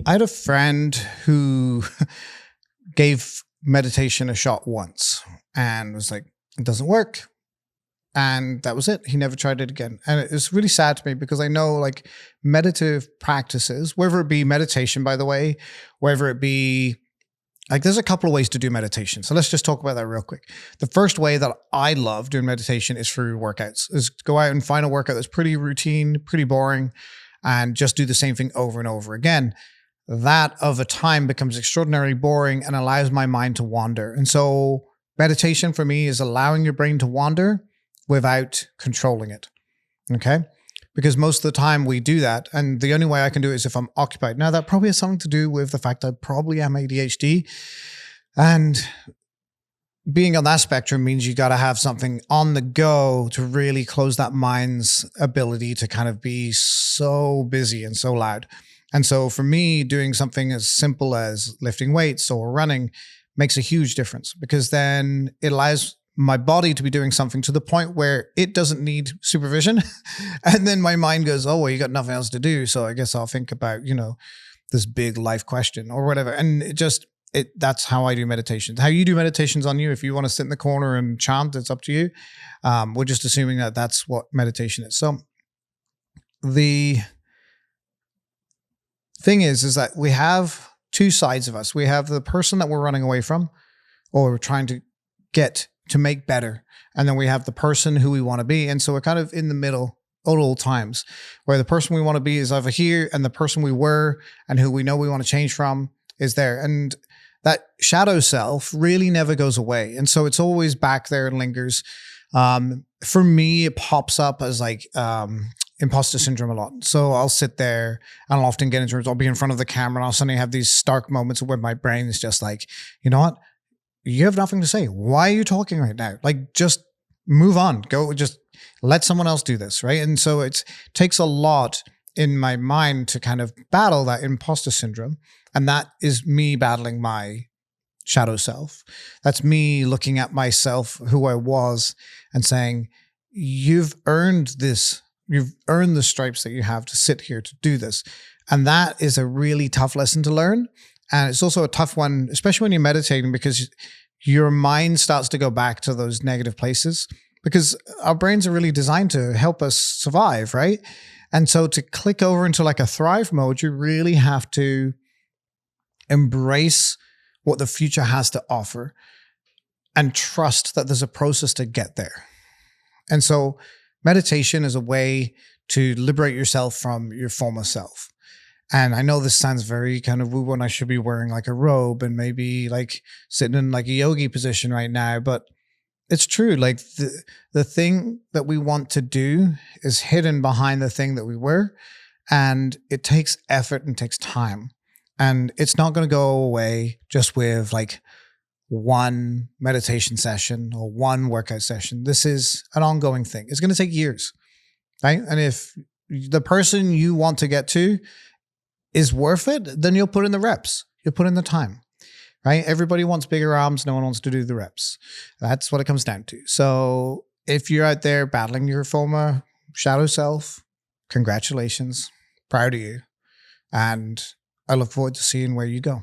I had a friend who gave meditation a shot once and was like, it doesn't work. And that was it. He never tried it again. And it's really sad to me because I know like meditative practices, whether it be meditation, by the way, whether it be like, there's a couple of ways to do meditation. So let's just talk about that real quick. The first way that I love doing meditation is through workouts, is go out and find a workout that's pretty routine, pretty boring, and just do the same thing over and over again. That of a time becomes extraordinarily boring and allows my mind to wander. And so meditation for me is allowing your brain to wander without controlling it. Okay? Because most of the time we do that. And the only way I can do it is if I'm occupied. Now that probably has something to do with the fact I probably am ADHD. And being on that spectrum means you got to have something on the go to really close that mind's ability to kind of be so busy and so loud. And so for me, doing something as simple as lifting weights or running makes a huge difference, because then it allows my body to be doing something to the point where it doesn't need supervision. And then my mind goes, oh, well, you got nothing else to do. So I guess I'll think about, this big life question or whatever. And that's how I do meditations. How you do meditations on you. If you want to sit in the corner and chant, it's up to you. We're just assuming that that's what meditation is. So the thing is that we have two sides of us. We have the person that we're running away from or we're trying to get to make better. And then we have the person who we want to be. And so we're kind of in the middle at all times, where the person we want to be is over here and the person we were and who we know we want to change from is there. And that shadow self really never goes away. And so it's always back there and lingers. For me, it pops up as like imposter syndrome a lot. So I'll sit there and I'll often get into it. I'll be in front of the camera and I'll suddenly have these stark moments where my brain is just like, you know what? You have nothing to say. Why are you talking right now? Like, just move on. Go, just let someone else do this, right? And so it takes a lot in my mind to kind of battle that imposter syndrome. And that is me battling my shadow self. That's me looking at myself, who I was, and saying, you've earned this. You've earned the stripes that you have to sit here to do this. And that is a really tough lesson to learn. And it's also a tough one, especially when you're meditating, because your mind starts to go back to those negative places, because our brains are really designed to help us survive, right? And so to click over into like a thrive mode, you really have to embrace what the future has to offer and trust that there's a process to get there. And so meditation is a way to liberate yourself from your former self. And I know this sounds very kind of woo-woo and I should be wearing like a robe and maybe like sitting in like a yogi position right now, but it's true. Like the thing that we want to do is hidden behind the thing that we were, and it takes effort and takes time. And it's not going to go away just with like one meditation session or one workout session. This is an ongoing thing. It's going to take years, right? And if the person you want to get to is worth it, then you'll put in the reps. You'll put in the time, right? Everybody wants bigger arms. No one wants to do the reps. That's what it comes down to. So if you're out there battling your former shadow self, congratulations. Proud of you. And I look forward to seeing where you go.